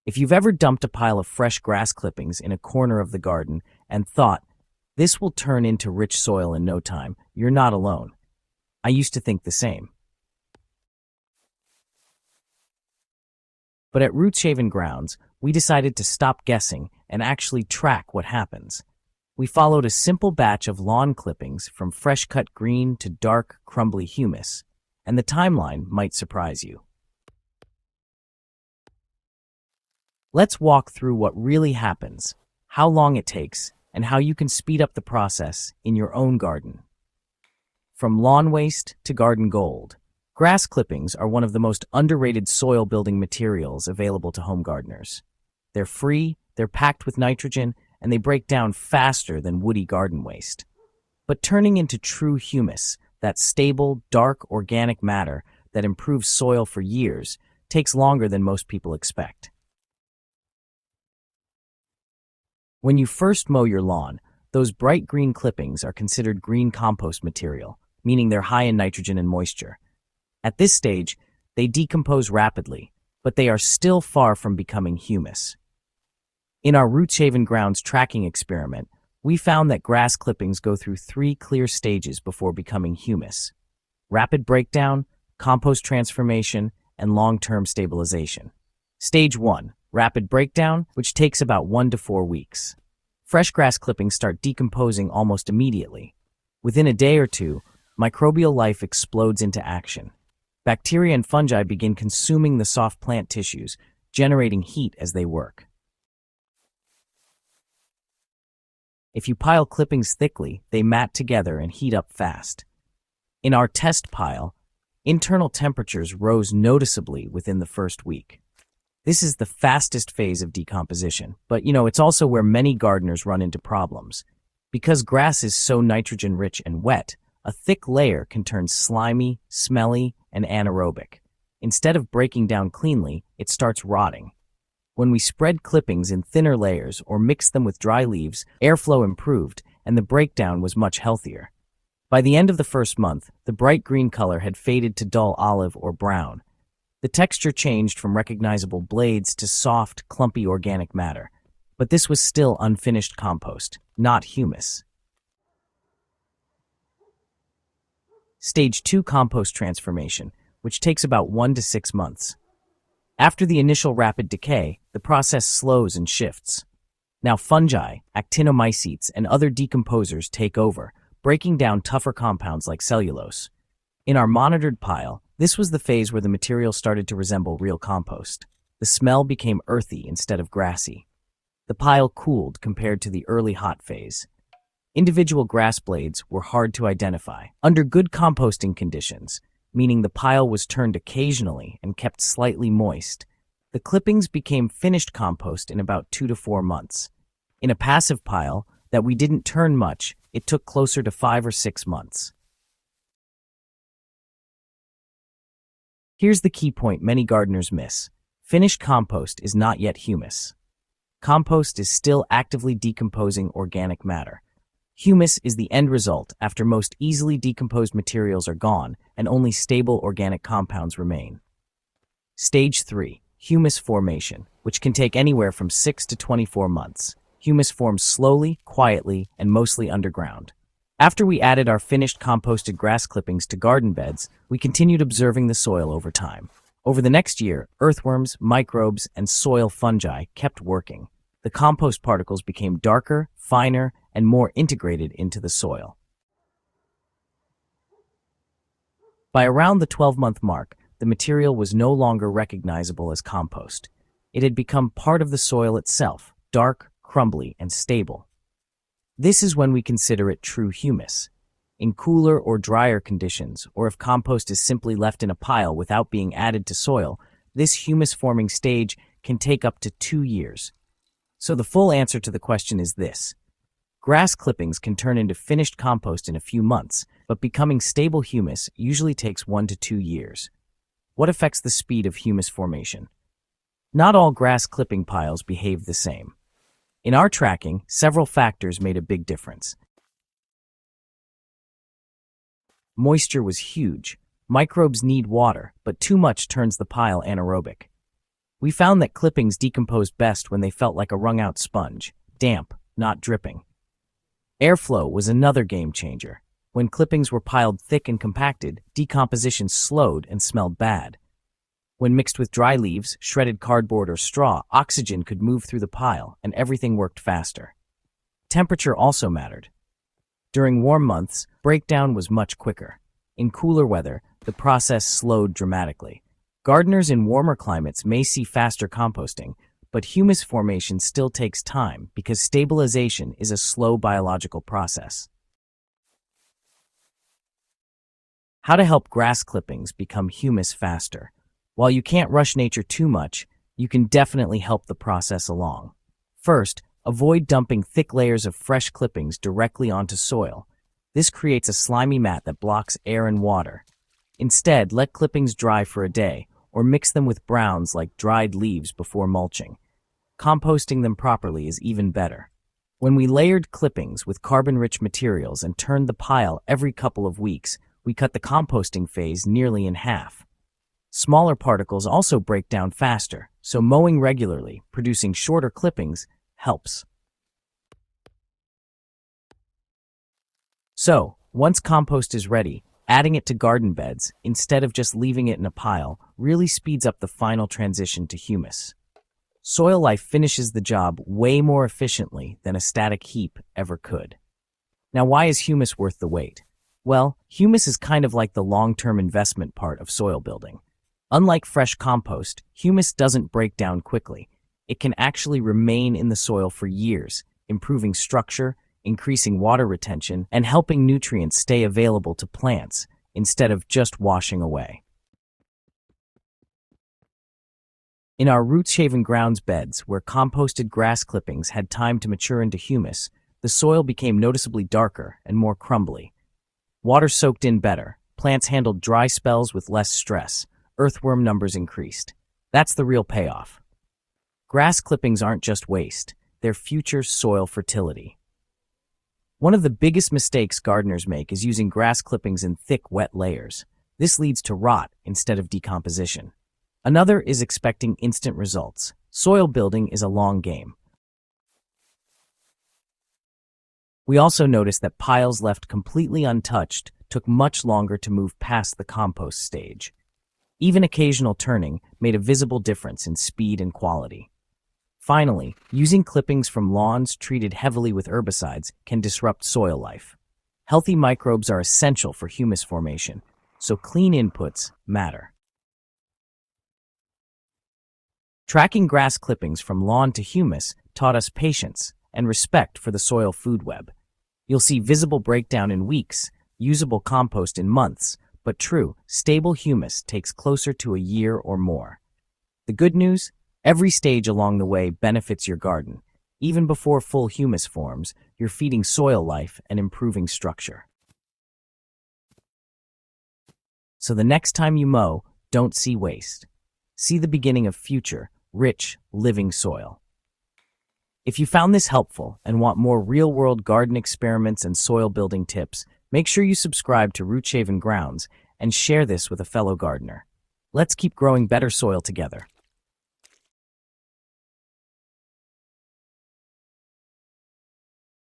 If you've ever dumped a pile of fresh grass clippings in a corner of the garden and thought, this will turn into rich soil in no time, you're not alone. I used to think the same. But at Rootshaven Grounds, we decided to stop guessing and actually track what happens. We followed a simple batch of lawn clippings from fresh-cut green to dark, crumbly humus, and the timeline might surprise you. Let's walk through what really happens, how long it takes, and how you can speed up the process in your own garden. From lawn waste to garden gold, grass clippings are one of the most underrated soil-building materials available to home gardeners. They're free, they're packed with nitrogen, and they break down faster than woody garden waste. But turning into true humus, that stable, dark organic matter that improves soil for years, takes longer than most people expect. When you first mow your lawn, those bright green clippings are considered green compost material, meaning they're high in nitrogen and moisture. At this stage, they decompose rapidly, but they are still far from becoming humus. In our Rootshaven Grounds tracking experiment, we found that grass clippings go through 3 clear stages before becoming humus: rapid breakdown, compost transformation, and long-term stabilization. Stage 1. Rapid breakdown, which takes about 1 to 4 weeks. Fresh grass clippings start decomposing almost immediately. Within a day or two, microbial life explodes into action. Bacteria and fungi begin consuming the soft plant tissues, generating heat as they work. If you pile clippings thickly, they mat together and heat up fast. In our test pile, internal temperatures rose noticeably within the first week. This is the fastest phase of decomposition, but it's also where many gardeners run into problems. Because grass is so nitrogen-rich and wet, a thick layer can turn slimy, smelly, and anaerobic. Instead of breaking down cleanly, it starts rotting. When we spread clippings in thinner layers or mixed them with dry leaves, airflow improved and the breakdown was much healthier. By the end of the first month, the bright green color had faded to dull olive or brown. The texture changed from recognizable blades to soft, clumpy organic matter. But this was still unfinished compost, not humus. Stage 2 compost transformation, which takes about 1 to 6 months. After the initial rapid decay, the process slows and shifts. Now fungi, actinomycetes, and other decomposers take over, breaking down tougher compounds like cellulose. In our monitored pile, this was the phase where the material started to resemble real compost. The smell became earthy instead of grassy. The pile cooled compared to the early hot phase. Individual grass blades were hard to identify. Under good composting conditions, meaning the pile was turned occasionally and kept slightly moist, the clippings became finished compost in about 2 to 4 months. In a passive pile that we didn't turn much, it took closer to 5 or 6 months. Here's the key point many gardeners miss. Finished compost is not yet humus. Compost is still actively decomposing organic matter. Humus is the end result after most easily decomposed materials are gone and only stable organic compounds remain. Stage 3. Humus formation, which can take anywhere from 6 to 24 months. Humus forms slowly, quietly, and mostly underground. After we added our finished composted grass clippings to garden beds, we continued observing the soil over time. Over the next year, earthworms, microbes, and soil fungi kept working. The compost particles became darker, finer, and more integrated into the soil. By around the 12-month mark, the material was no longer recognizable as compost. It had become part of the soil itself, dark, crumbly, and stable. This is when we consider it true humus. In cooler or drier conditions, or if compost is simply left in a pile without being added to soil, this humus-forming stage can take up to 2 years. So the full answer to the question is this. Grass clippings can turn into finished compost in a few months, but becoming stable humus usually takes 1 to 2 years. What affects the speed of humus formation? Not all grass clipping piles behave the same. In our tracking, several factors made a big difference. Moisture was huge. Microbes need water, but too much turns the pile anaerobic. We found that clippings decomposed best when they felt like a wrung-out sponge, damp, not dripping. Airflow was another game changer. When clippings were piled thick and compacted, decomposition slowed and smelled bad. When mixed with dry leaves, shredded cardboard, or straw, oxygen could move through the pile and everything worked faster. Temperature also mattered. During warm months, breakdown was much quicker. In cooler weather, the process slowed dramatically. Gardeners in warmer climates may see faster composting, but humus formation still takes time because stabilization is a slow biological process. How to help grass clippings become humus faster. While you can't rush nature too much, you can definitely help the process along. First, avoid dumping thick layers of fresh clippings directly onto soil. This creates a slimy mat that blocks air and water. Instead, let clippings dry for a day, or mix them with browns like dried leaves before mulching. Composting them properly is even better. When we layered clippings with carbon-rich materials and turned the pile every couple of weeks, we cut the composting phase nearly in half. Smaller particles also break down faster, so mowing regularly, producing shorter clippings, helps. So, once compost is ready, adding it to garden beds, instead of just leaving it in a pile, really speeds up the final transition to humus. Soil life finishes the job way more efficiently than a static heap ever could. Now, why is humus worth the wait? Well, humus is kind of like the long-term investment part of soil building. Unlike fresh compost, humus doesn't break down quickly. It can actually remain in the soil for years, improving structure, increasing water retention, and helping nutrients stay available to plants instead of just washing away. In our Rootshaven Grounds beds, where composted grass clippings had time to mature into humus, the soil became noticeably darker and more crumbly. Water soaked in better, plants handled dry spells with less stress, earthworm numbers increased. That's the real payoff. Grass clippings aren't just waste, they're future soil fertility. One of the biggest mistakes gardeners make is using grass clippings in thick, wet layers. This leads to rot instead of decomposition. Another is expecting instant results. Soil building is a long game. We also noticed that piles left completely untouched took much longer to move past the compost stage. Even occasional turning made a visible difference in speed and quality. Finally, using clippings from lawns treated heavily with herbicides can disrupt soil life. Healthy microbes are essential for humus formation, so clean inputs matter. Tracking grass clippings from lawn to humus taught us patience and respect for the soil food web. You'll see visible breakdown in weeks, usable compost in months, but true, stable humus takes closer to a year or more. The good news? Every stage along the way benefits your garden. Even before full humus forms, you're feeding soil life and improving structure. So the next time you mow, don't see waste. See the beginning of future, rich, living soil. If you found this helpful and want more real-world garden experiments and soil building tips, make sure you subscribe to Rootshaven Grounds and share this with a fellow gardener. Let's keep growing better soil together.